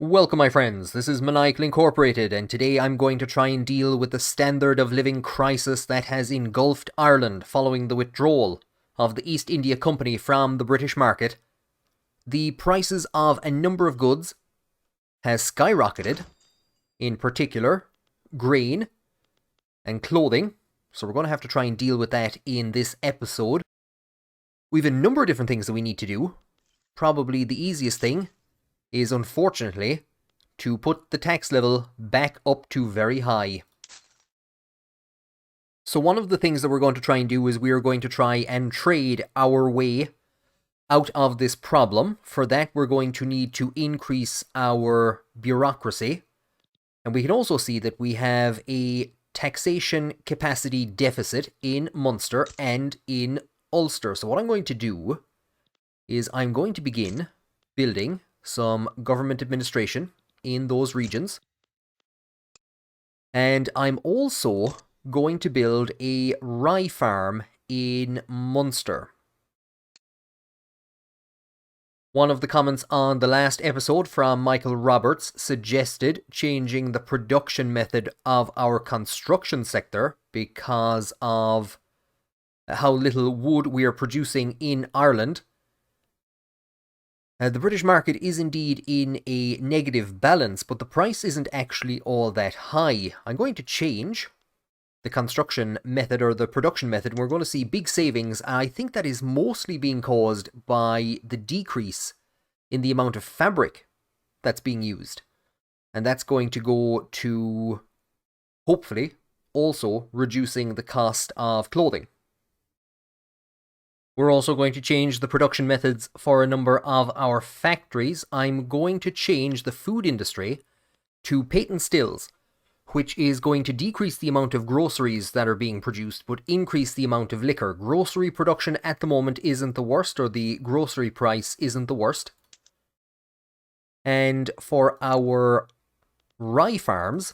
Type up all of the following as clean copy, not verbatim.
Welcome my friends, this is Maniacal Incorporated, and today I'm going to try and deal with the standard of living crisis that has engulfed Ireland following the withdrawal of the East India Company from the British market. The prices of a number of goods has skyrocketed, in particular grain and clothing, so we're going to have to try and deal with that in this episode. We have a number of different things that we need to do. Probably the easiest thing is, unfortunately, to put the tax level back up to very high. So one of the things that we're going to try and do is we are going to try and trade our way out of this problem. For that, we're going to need to increase our bureaucracy. And we can also see that we have a taxation capacity deficit in Munster and in Ulster. So what I'm going to do is I'm going to begin building some government administration in those regions. And I'm also going to build a rye farm in Munster. One of the comments on the last episode from Michael Roberts suggested changing the production method of our construction sector because of how little wood we are producing in Ireland. The British market is indeed in a negative balance, but the price isn't actually all that high. I'm going to change the construction method or the production method, and we're going to see big savings. I think that is mostly being caused by the decrease in the amount of fabric that's being used. And that's going to go to, hopefully, also reducing the cost of clothing. We're also going to change the production methods for a number of our factories. I'm going to change the food industry to patent stills, which is going to decrease the amount of groceries that are being produced, but increase the amount of liquor. Grocery production at the moment isn't the worst, or the grocery price isn't the worst. And for our rye farms,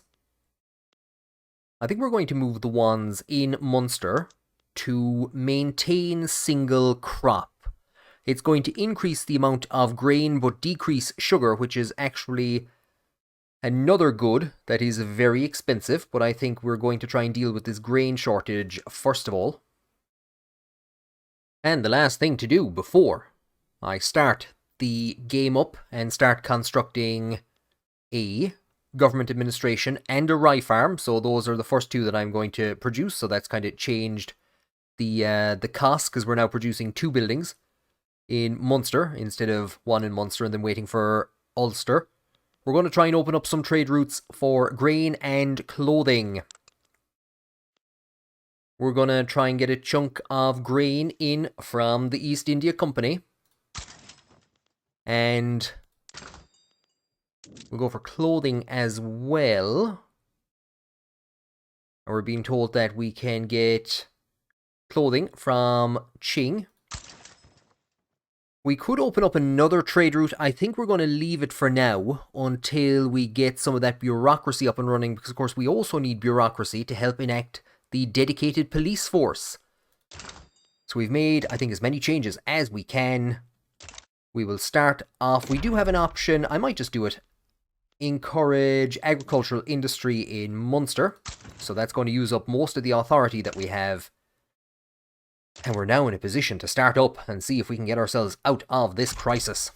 I think we're going to move the ones in Munster to maintain single crop. It's going to increase the amount of grain but decrease sugar, which is actually another good that is very expensive, but I think we're going to try and deal with this grain shortage first of all. And the last thing to do before I start the game up and start constructing a government administration and a rye farm, so those are the first two that I'm going to produce, so that's kind of changed the cost, because we're now producing two buildings in Munster instead of one in Munster and then waiting for Ulster. We're going to try and open up some trade routes for grain and clothing. We're going to try and get a chunk of grain in from the East India Company. And we'll go for clothing as well. And we're being told that we can get clothing from Qing. We could open up another trade route. I think we're going to leave it for now until we get some of that bureaucracy up and running, because of course we also need bureaucracy to help enact the dedicated police force. So we've made, I think, as many changes as we can. We will start off. We do have an option. I might just do it. Encourage agricultural industry in Munster. So that's going to use up most of the authority that we have. And we're now in a position to start up and see if we can get ourselves out of this crisis.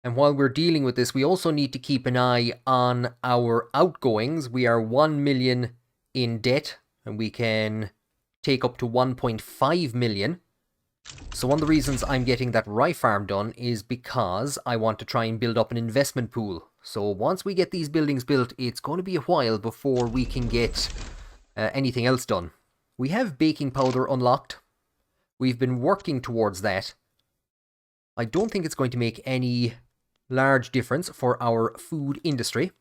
And while we're dealing with this, we also need to keep an eye on our outgoings. We are 1 million in debt, and we can take up to 1.5 million. So one of the reasons I'm getting that rye farm done is because I want to try and build up an investment pool. So once we get these buildings built, it's going to be a while before we can get anything else done. We have baking powder unlocked. We've been working towards that. I don't think it's going to make any large difference for our food industry.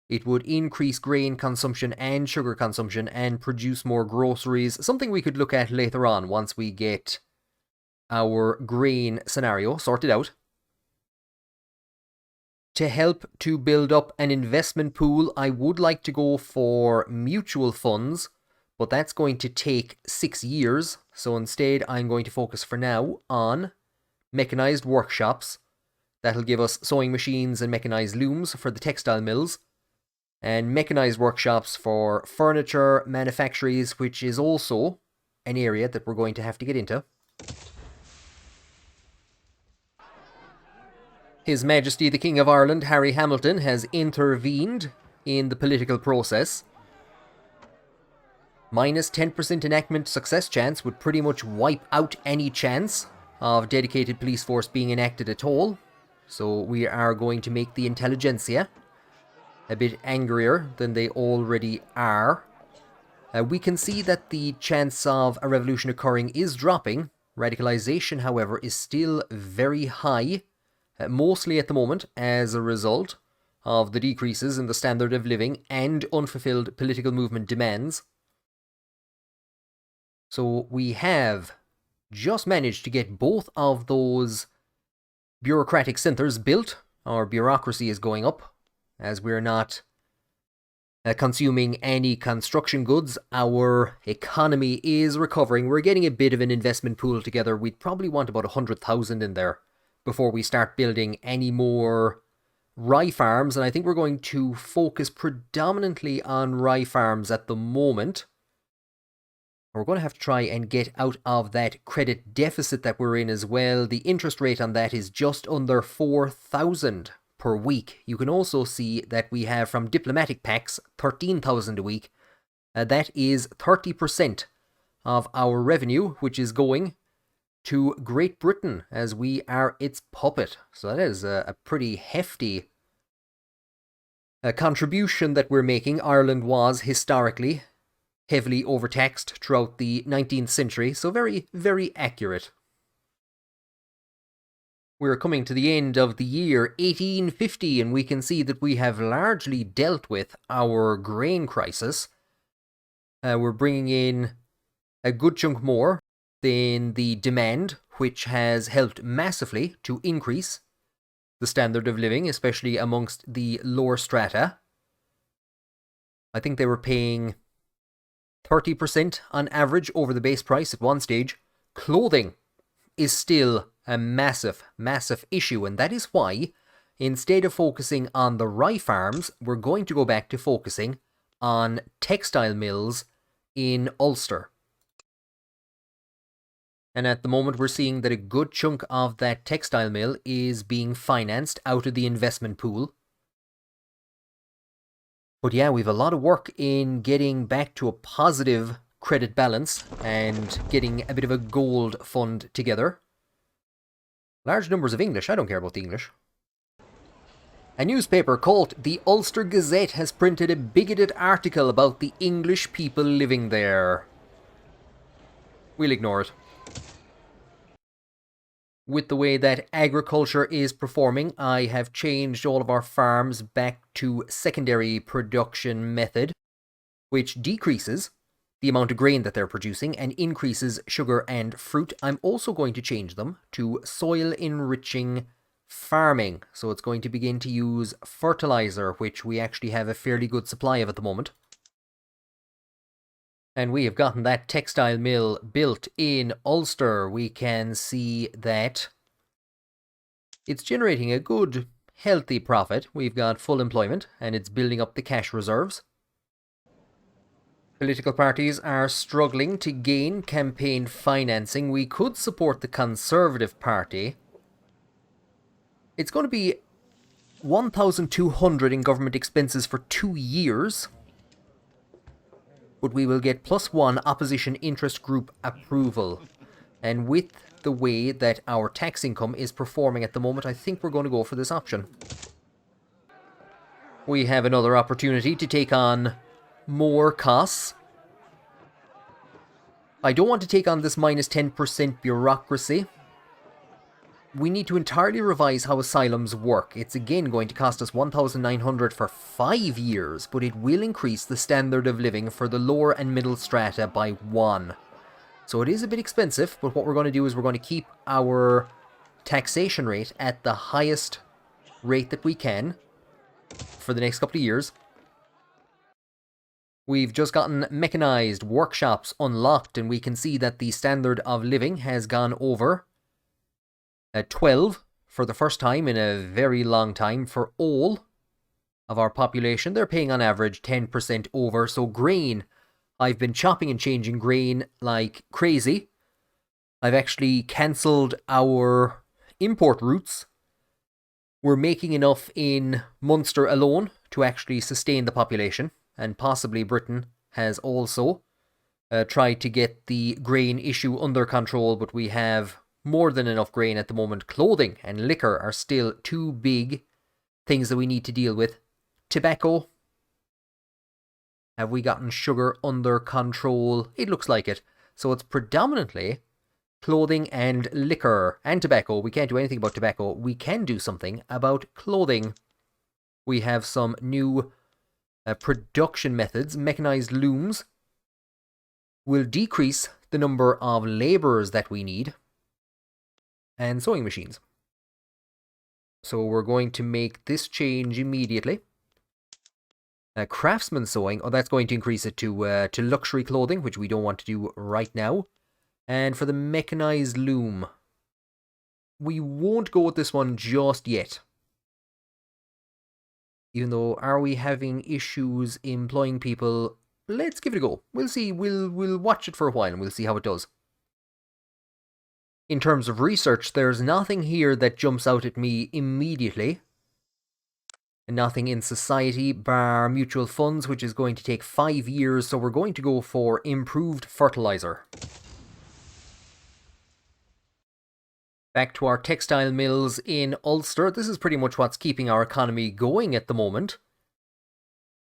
It would increase grain consumption and sugar consumption and produce more groceries. Something we could look at later on once we get our grain scenario sorted out. To help to build up an investment pool, I would like to go for mutual funds, but that's going to take 6 years. So instead, I'm going to focus for now on mechanized workshops That'll give us sewing machines and mechanized looms for the textile mills, and mechanized workshops for furniture manufactories, which is also an area that we're going to have to get into. His Majesty the King of Ireland, Harry Hamilton, has intervened in the political process. Minus 10% enactment success chance would pretty much wipe out any chance of dedicated police force being enacted at all. So we are going to make the intelligentsia a bit angrier than they already are. We can see that the chance of a revolution occurring is dropping. Radicalization, however, is still very high, mostly at the moment as a result of the decreases in the standard of living and unfulfilled political movement demands. So we have just managed to get both of those bureaucratic centres built. Our bureaucracy is going up as we're not consuming any construction goods. Our economy is recovering. We're getting a bit of an investment pool together. We'd probably want about 100,000 in there before we start building any more rye farms, and I think we're going to focus predominantly on rye farms at the moment. We're going to have to try and get out of that credit deficit that we're in as well. The interest rate on that is just under 4,000 per week. You can also see that we have from diplomatic packs 13,000 a week. That is 30% of our revenue, which is going to Great Britain as we are its puppet. So that is a pretty hefty contribution that we're making. Ireland was historically heavily overtaxed throughout the 19th century, so very, very accurate. We're coming to the end of the year 1850, and we can see that we have largely dealt with our grain crisis. We're bringing in a good chunk more than the demand, which has helped massively to increase the standard of living, especially amongst the lower strata. I think they were paying 30% on average over the base price at one stage. Clothing is still a massive, massive issue, and that is why, instead of focusing on the rye farms, we're going to go back to focusing on textile mills in Ulster. And at the moment we're seeing that a good chunk of that textile mill is being financed out of the investment pool. But yeah, we've a lot of work in getting back to a positive credit balance and getting a bit of a gold fund together. Large numbers of English. I don't care about the English. A newspaper called the Ulster Gazette has printed a bigoted article about the English people living there. We'll ignore it. With the way that agriculture is performing, I have changed all of our farms back to secondary production method, which decreases the amount of grain that they're producing and increases sugar and fruit. I'm also going to change them to soil enriching farming. So it's going to begin to use fertilizer, which we actually have a fairly good supply of at the moment. And we have gotten that textile mill built in Ulster. We can see that it's generating a good, healthy profit. We've got full employment, and it's building up the cash reserves. Political parties are struggling to gain campaign financing. We could support the Conservative Party. It's going to be 1,200 in government expenses for 2 years. But we will get +1 opposition interest group approval. And with the way that our tax income is performing at the moment, I think we're going to go for this option. We have another opportunity to take on more costs. I don't want to take on this minus 10% bureaucracy. We need to entirely revise how asylums work. It's again going to cost us 1,900 for 5 years, but it will increase the standard of living for the lower and middle strata by 1. So it is a bit expensive, but what we're going to do is we're going to keep our taxation rate at the highest rate that we can for the next couple of years. We've just gotten mechanized workshops unlocked, and we can see that the standard of living has gone over 12 for the first time in a very long time, for all of our population, they're paying on average 10% over. So grain, I've been chopping and changing grain like crazy. I've actually cancelled our import routes. We're making enough in Munster alone to actually sustain the population, and possibly Britain has also tried to get the grain issue under control, but we have more than enough grain at the moment. Clothing and liquor are still two big things that we need to deal with. Tobacco. Have we gotten sugar under control? It looks like it. So it's predominantly clothing and liquor and tobacco. We can't do anything about tobacco. We can do something about clothing. We have some new production methods. Mechanized looms will decrease the number of labourers that we need. And sewing machines. So we're going to make this change immediately. Craftsman sewing, that's going to increase it to luxury clothing, which we don't want to do right now. And for the mechanized loom, we won't go with this one just yet. Even though, are we having issues employing people? Let's give it a go. We'll see. We'll watch it for a while and we'll see how it does. In terms of research, there's nothing here that jumps out at me immediately. Nothing in society, bar mutual funds, which is going to take 5 years, so we're going to go for improved fertilizer. Back to our textile mills in Ulster. This is pretty much what's keeping our economy going at the moment.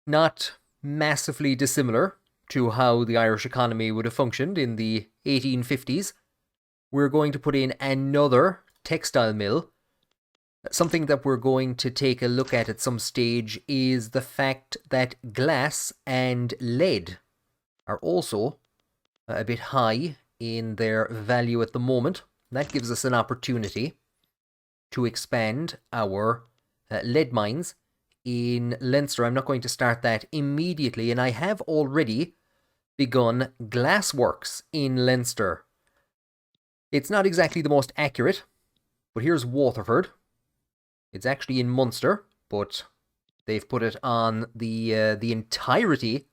Not massively dissimilar to how the Irish economy would have functioned in the 1850s. We're going to put in another textile mill. Something that we're going to take a look at some stage is the fact that glass and lead are also a bit high in their value at the moment. That gives us an opportunity to expand our lead mines in Leinster. I'm not going to start that immediately, and I have already begun glassworks in Leinster. It's not exactly the most accurate, but here's Waterford. It's actually in Munster, but they've put it on the entirety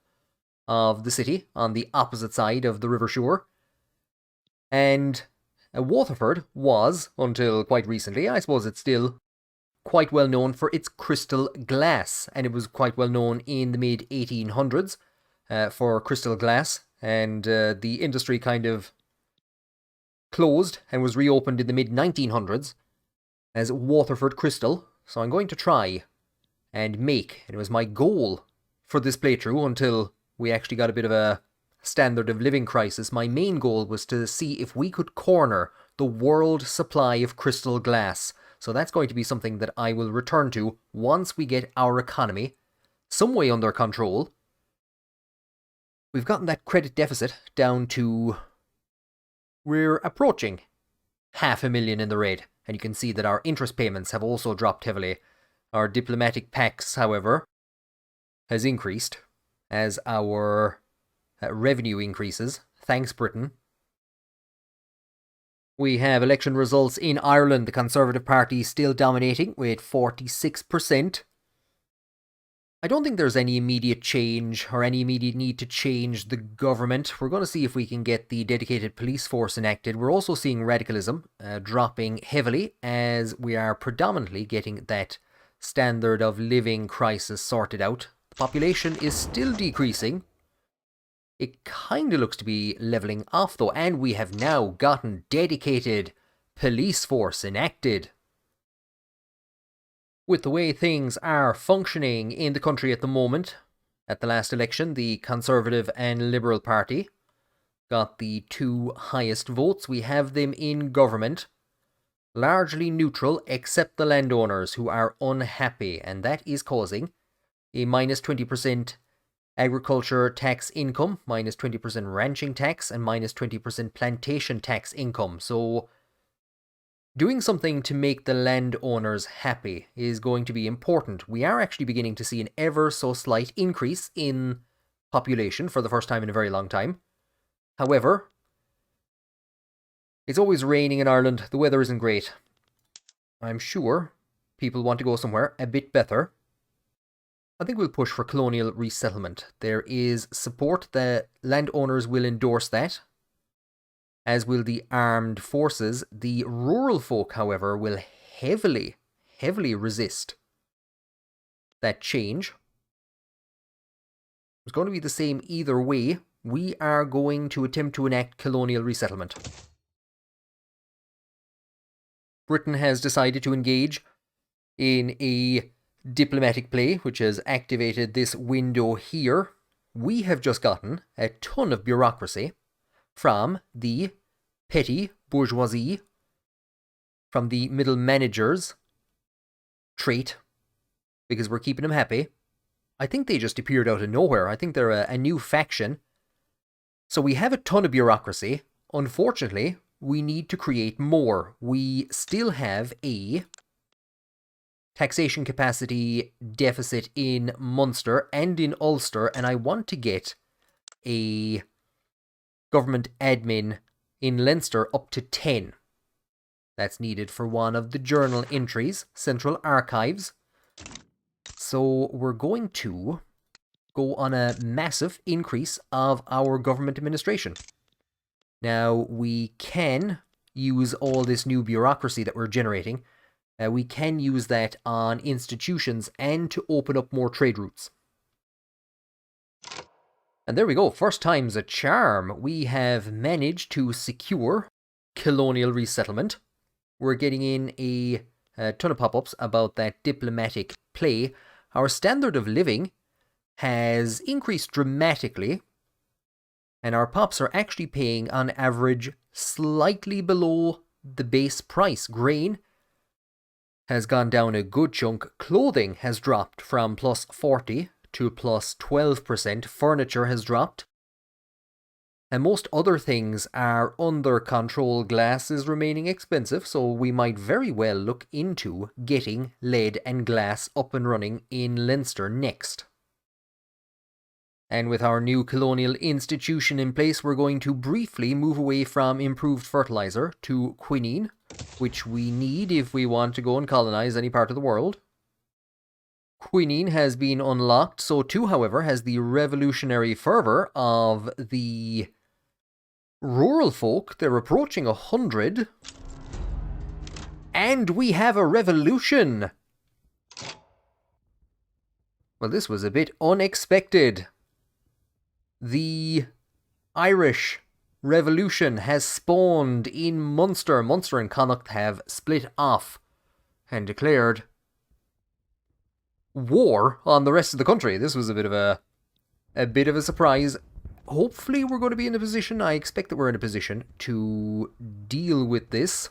of the city, on the opposite side of the River Suir. And Waterford was, until quite recently, I suppose it's still quite well known for its crystal glass, and it was quite well known in the mid-1800s for crystal glass, and the industry kind of closed and was reopened in the mid-1900s as Waterford Crystal. So I'm going to try and make, and it was my goal for this playthrough until we actually got a bit of a standard of living crisis. My main goal was to see if we could corner the world supply of crystal glass. So that's going to be something that I will return to once we get our economy some way under control. We've gotten that credit deficit down to, we're approaching 500,000 in the red. And you can see that our interest payments have also dropped heavily. Our diplomatic pax, however, has increased as our revenue increases. Thanks, Britain. We have election results in Ireland. The Conservative Party still dominating with 46%. I don't think there's any immediate change or any immediate need to change the government. We're going to see if we can get the dedicated police force enacted. We're also seeing radicalism dropping heavily as we are predominantly getting that standard of living crisis sorted out. The population is still decreasing. It kind of looks to be levelling off though, and we have now gotten dedicated police force enacted. With the way things are functioning in the country at the moment, at the last election, the Conservative and Liberal Party got the two highest votes. We have them in government, largely neutral except the landowners who are unhappy, and that is causing a minus 20% agriculture tax income, minus 20% ranching tax, and minus 20% plantation tax income. So doing something to make the landowners happy is going to be important. We are actually beginning to see an ever so slight increase in population for the first time in a very long time. However, it's always raining in Ireland. The weather isn't great. I'm sure people want to go somewhere a bit better. I think we'll push for colonial resettlement. There is support that landowners will endorse that, as will the armed forces. The rural folk, however, will heavily resist that change. It's going to be the same either way. We are going to attempt to enact colonial resettlement. Britain has decided to engage in a diplomatic play, which has activated this window here. We have just gotten a ton of bureaucracy from the petty bourgeoisie, from the middle managers trait, because we're keeping them happy. I think they just appeared out of nowhere. I think they're a new faction. So we have a ton of bureaucracy. Unfortunately, we need to create more. We still have a taxation capacity deficit in Munster and in Ulster, and I want to get a government admin in Leinster up to 10. That's needed for one of the journal entries, Central Archives. So we're going to go on a massive increase of our government administration. Now, we can use all this new bureaucracy that we're generating. We can use that on institutions and to open up more trade routes. And there we go, first time's a charm. We have managed to secure colonial resettlement. We're getting in a ton of pop-ups about that diplomatic play. Our standard of living has increased dramatically, and our pops are actually paying on average slightly below the base price. Grain has gone down a good chunk. Clothing has dropped from plus 40 to plus 12%. Furniture has dropped. And most other things are under control. Glass is remaining expensive, so we might very well look into getting lead and glass up and running in Leinster next. And with our new colonial institution in place, we're going to briefly move away from improved fertilizer to quinine, which we need if we want to go and colonize any part of the world. Quinine has been unlocked, so too, however, has the revolutionary fervor of the rural folk. They're approaching 100. And we have a revolution! Well, this was a bit unexpected. The Irish Revolution has spawned in Munster. Munster and Connacht have split off and declared war on the rest of the country. This was a bit of a surprise. Hopefully we're going to be in a position, I expect that we're in a position to deal with this.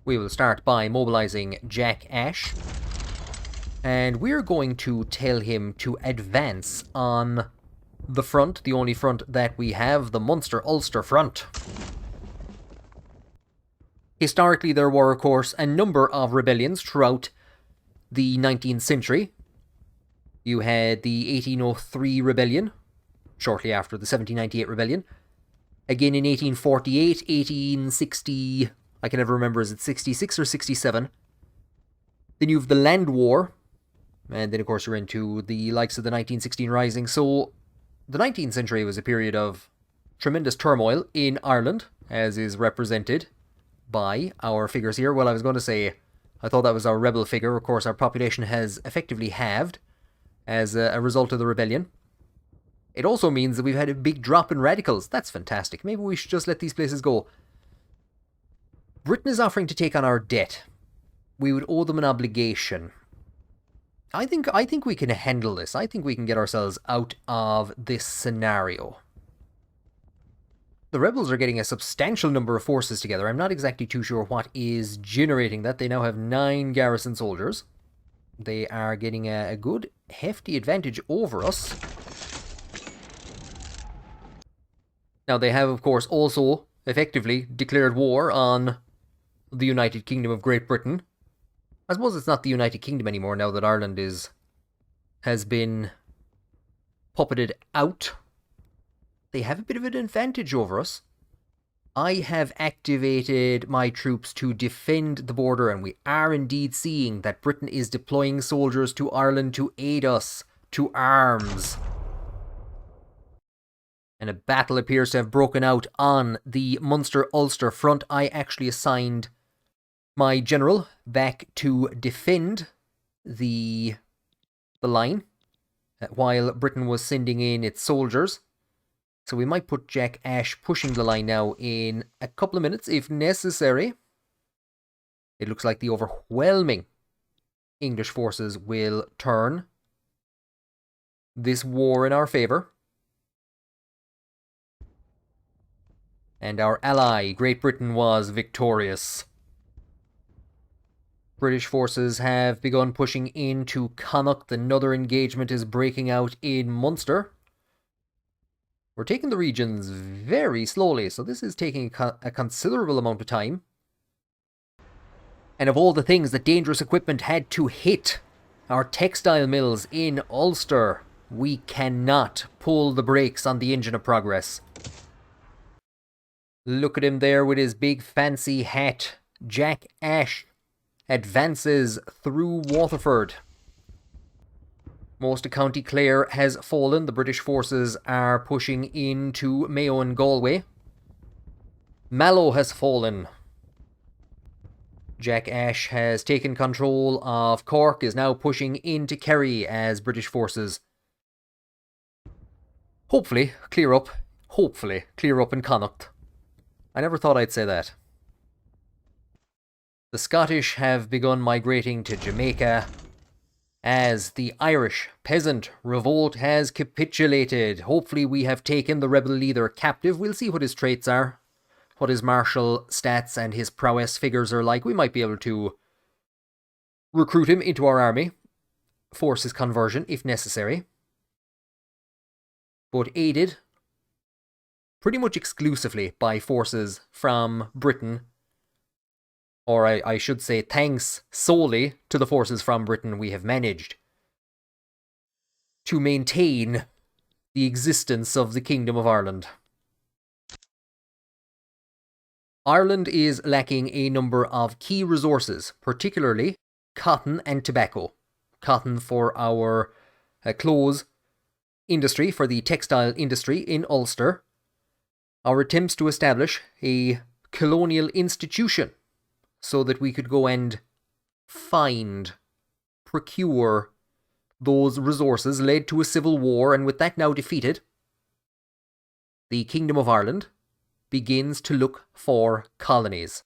We will start by mobilizing Jack Ash, and we're going to tell him to advance on the front, the only front that we have, the Munster-Ulster front. Historically, there were, of course, a number of rebellions throughout the 19th century. You had the 1803 rebellion, shortly after the 1798 rebellion. Again in 1848, 1860, I can never remember, is it 66 or 67? Then you have the Land War, and then of course you're into the likes of the 1916 Rising. So the 19th century was a period of tremendous turmoil in Ireland, as is represented by our figures here. Well, I was going to say, I thought that was our rebel figure. Of course, our population has effectively halved as a result of the rebellion. It also means that we've had a big drop in radicals. That's fantastic. Maybe we should just let these places go. Britain is offering to take on our debt. We would owe them an obligation. I think we can handle this. I think we can get ourselves out of this scenario. The rebels are getting a substantial number of forces together. I'm not exactly too sure what is generating that. They now have 9 garrison soldiers. They are getting a good, hefty advantage over us. Now, they have, of course, also effectively declared war on the United Kingdom of Great Britain. I suppose it's not the United Kingdom anymore now that Ireland has been puppeted out. They have a bit of an advantage over us. I have activated my troops to defend the border, and we are indeed seeing that Britain is deploying soldiers to Ireland to aid us. To arms. And a battle appears to have broken out on the Munster-Ulster front. I actually assigned my general back to defend the line while Britain was sending in its soldiers. So we might put Jack Ash pushing the line now in a couple of minutes if necessary. It looks like the overwhelming English forces will turn this war in our favour. And our ally, Great Britain, was victorious. British forces have begun pushing into Connacht. Another engagement is breaking out in Munster. We're taking the regions very slowly, so this is taking a considerable amount of time. And of all the things that dangerous equipment had to hit, our textile mills in Ulster, we cannot pull the brakes on the engine of progress. Look at him there with his big fancy hat. Jack Ash advances through Waterford. Most of County Clare has fallen. The British forces are pushing into Mayo and Galway. Mallow has fallen. Jack Ash has taken control of Cork, is now pushing into Kerry as British forces hopefully clear up in Connacht. I never thought I'd say that. The Scottish have begun migrating to Jamaica as the Irish peasant revolt has capitulated. Hopefully we have taken the rebel leader captive. We'll see what his traits are, what his martial stats and his prowess figures are like. We might be able to recruit him into our army, force his conversion if necessary. But aided pretty much exclusively by forces from Britain, or I should say thanks solely to the forces from Britain, we have managed to maintain the existence of the Kingdom of Ireland. Ireland is lacking a number of key resources, particularly cotton and tobacco. Cotton for our clothes industry, for the textile industry in Ulster. Our attempts to establish a colonial institution so that we could go and procure those resources led to a civil war, and with that now defeated, the Kingdom of Ireland begins to look for colonies.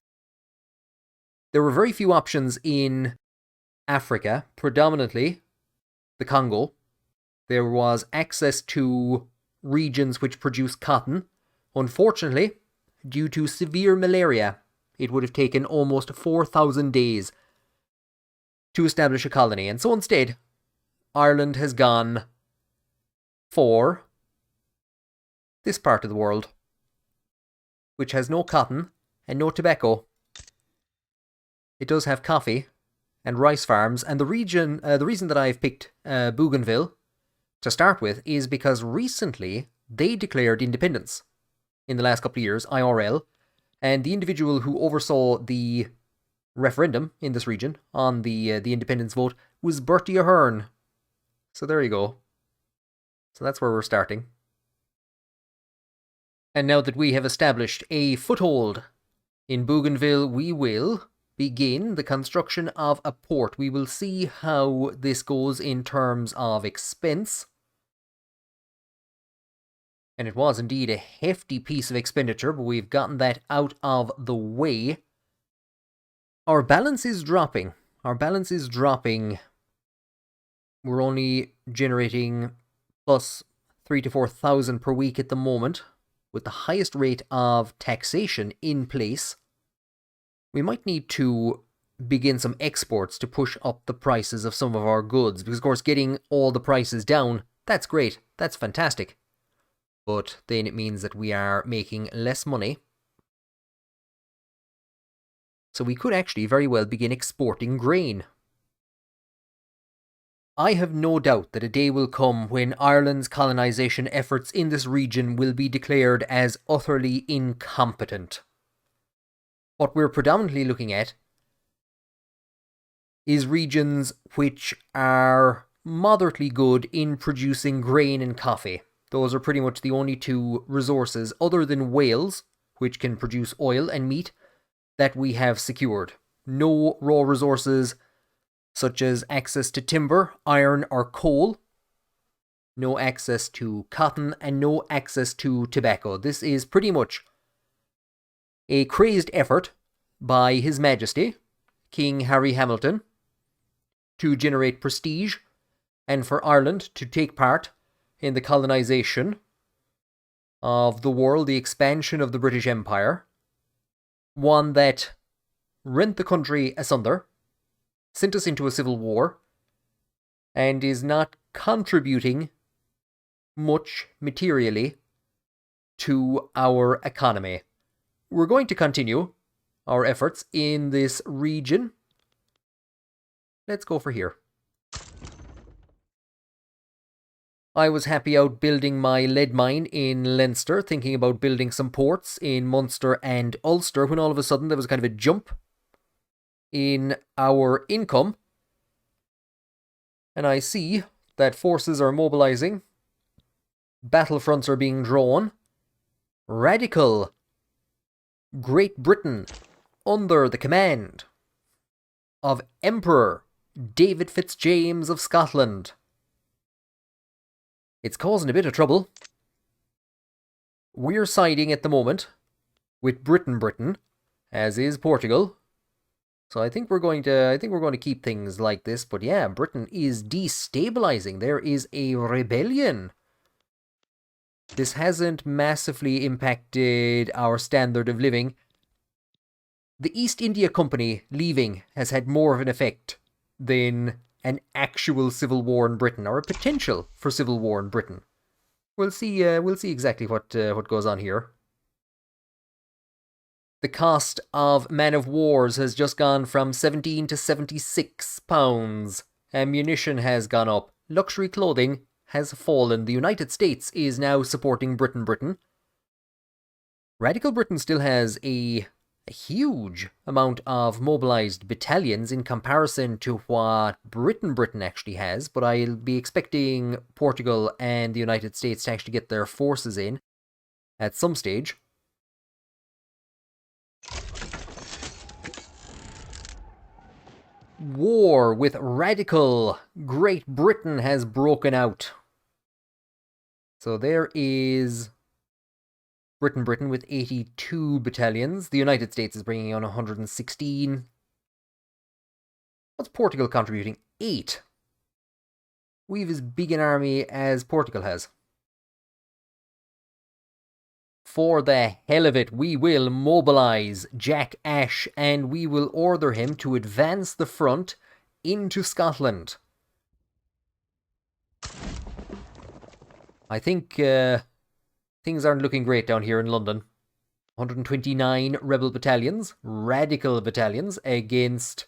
There were very few options in Africa, predominantly the Congo. There was access to regions which produce cotton. Unfortunately, due to severe malaria, it would have taken almost 4,000 days to establish a colony. And so instead, Ireland has gone for this part of the world, which has no cotton and no tobacco. It does have coffee and rice farms, and the reason that I've picked Bougainville to start with is because recently they declared independence in the last couple of years, IRL, and the individual who oversaw the referendum in this region on the independence vote was Bertie Ahern. So there you go. So that's where we're starting. And now that we have established a foothold in Bougainville, we will begin the construction of a port. We will see how this goes in terms of expense. And it was indeed a hefty piece of expenditure, but we've gotten that out of the way. Our balance is dropping. We're only generating plus 3,000 to 4,000 per week at the moment, with the highest rate of taxation in place. We might need to begin some exports to push up the prices of some of our goods, because of course getting all the prices down, that's great, that's fantastic. But then it means that we are making less money. So we could actually very well begin exporting grain. I have no doubt that a day will come when Ireland's colonisation efforts in this region will be declared as utterly incompetent. What we're predominantly looking at is regions which are moderately good in producing grain and coffee. Those are pretty much the only two resources, other than Wales, which can produce oil and meat, that we have secured. No raw resources such as access to timber, iron, or coal. No access to cotton, and no access to tobacco. This is pretty much a crazed effort by His Majesty, King Harry Hamilton, to generate prestige and for Ireland to take part in the colonisation of the world, the expansion of the British Empire, one that rent the country asunder, sent us into a civil war, and is not contributing much materially to our economy. We're going to continue our efforts in this region. Let's go for here. I was happy out building my lead mine in Leinster, thinking about building some ports in Munster and Ulster, when all of a sudden there was kind of a jump in our income. And I see that forces are mobilizing. Battlefronts are being drawn. Radical Great Britain, under the command of Emperor David Fitzjames of Scotland. It's causing a bit of trouble. We're siding at the moment with Britain, as is Portugal. So I think we're going to keep things like this. But yeah, Britain is destabilizing. There is a rebellion. This hasn't massively impacted our standard of living. The East India Company leaving has had more of an effect than an actual civil war in Britain, or a potential for civil war in Britain. We'll see exactly what goes on here. The cost of man-of-wars has just gone from £17 to £76. Ammunition has gone up. Luxury clothing has fallen. The United States is now supporting Britain. Radical Britain still has a huge amount of mobilized battalions in comparison to what Britain actually has, but I'll be expecting Portugal and the United States to actually get their forces in at some stage. War with radical Great Britain has broken out. So there is Britain with 82 battalions. The United States is bringing on 116. What's Portugal contributing? 8. We've as big an army as Portugal has. For the hell of it, we will mobilise Jack Ash and we will order him to advance the front into Scotland. I think things aren't looking great down here in London. 129 rebel battalions, radical battalions, against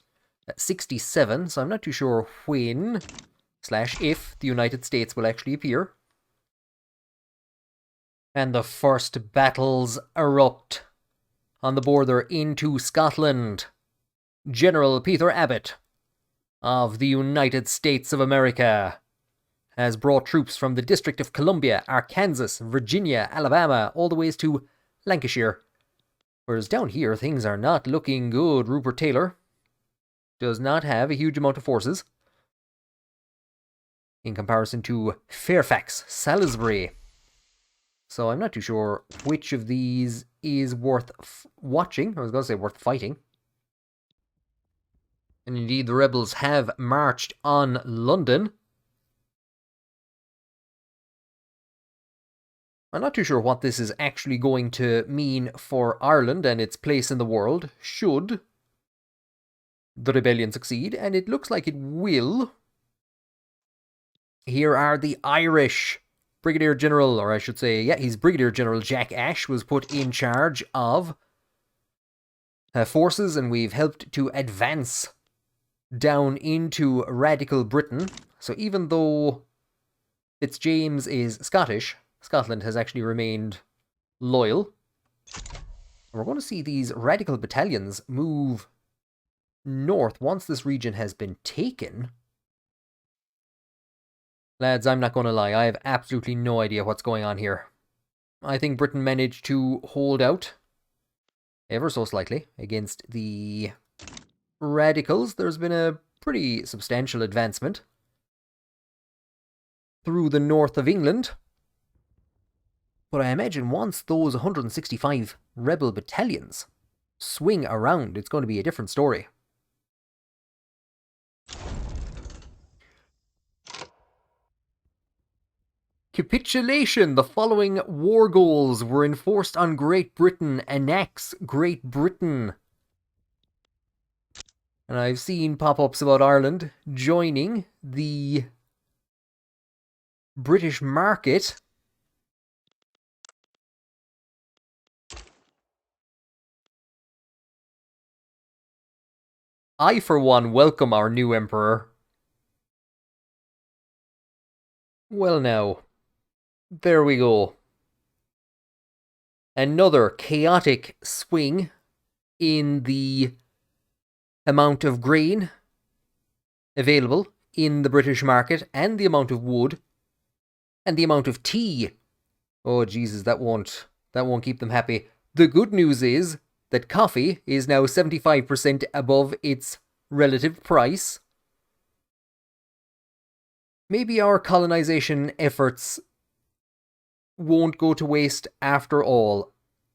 67, so I'm not too sure when / if the United States will actually appear. And the first battles erupt on the border into Scotland. General Peter Abbott of the United States of America has brought troops from the District of Columbia, Arkansas, Virginia, Alabama, all the ways to Lancashire. Whereas down here, things are not looking good. Rupert Taylor does not have a huge amount of forces in comparison to Fairfax, Salisbury. So I'm not too sure which of these is worth watching. I was going to say worth fighting. And indeed, the rebels have marched on London. I'm not too sure what this is actually going to mean for Ireland and its place in the world, should the rebellion succeed, and it looks like it will. Here are the Irish. Brigadier General, or I should say, yeah, he's Brigadier General Jack Ash was put in charge of forces, and we've helped to advance down into radical Britain. So even though Fitzjames is Scottish, Scotland has actually remained loyal. We're going to see these radical battalions move north once this region has been taken. Lads, I'm not going to lie, I have absolutely no idea what's going on here. I think Britain managed to hold out, ever so slightly, against the radicals. There's been a pretty substantial advancement through the north of England. But I imagine once those 165 rebel battalions swing around, it's going to be a different story. Capitulation! The following war goals were enforced on Great Britain. Annex Great Britain. And I've seen pop-ups about Ireland joining the British market. I, for one, welcome our new emperor. Well now, there we go. Another chaotic swing in the amount of grain available in the British market, and the amount of wood, and the amount of tea. Oh Jesus, that won't keep them happy. The good news is that coffee is now 75% above its relative price. Maybe our colonization efforts won't go to waste after all.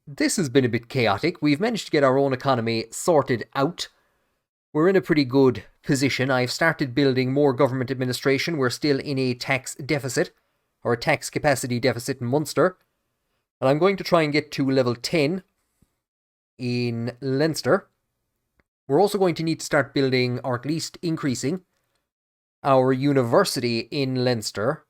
This has been a bit chaotic. We've managed to get our own economy sorted out. We're in a pretty good position. I've started building more government administration. We're still in a tax deficit, or a tax capacity deficit in Munster. And I'm going to try and get to level 10 in Leinster. We're also going to need to start building, or at least increasing, our university in Leinster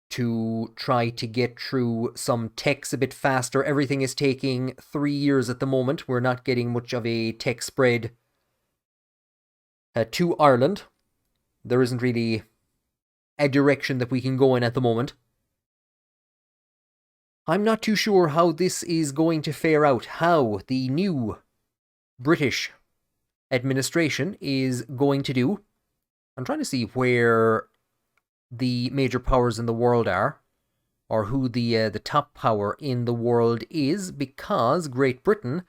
to try to get through some techs a bit faster. Everything is taking 3 years at the moment. We're not getting much of a tech spread to Ireland. There isn't really a direction that we can go in at the moment. I'm not too sure how this is going to fare out, how the new British administration is going to do. I'm trying to see where the major powers in the world are, or who the top power in the world is, because Great Britain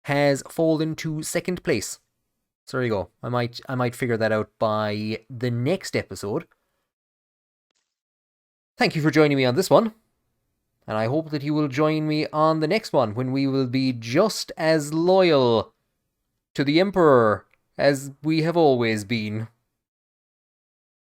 has fallen to second place. So there you go. I might figure that out by the next episode. Thank you for joining me on this one, and I hope that you will join me on the next one, when we will be just as loyal to the Emperor as we have always been.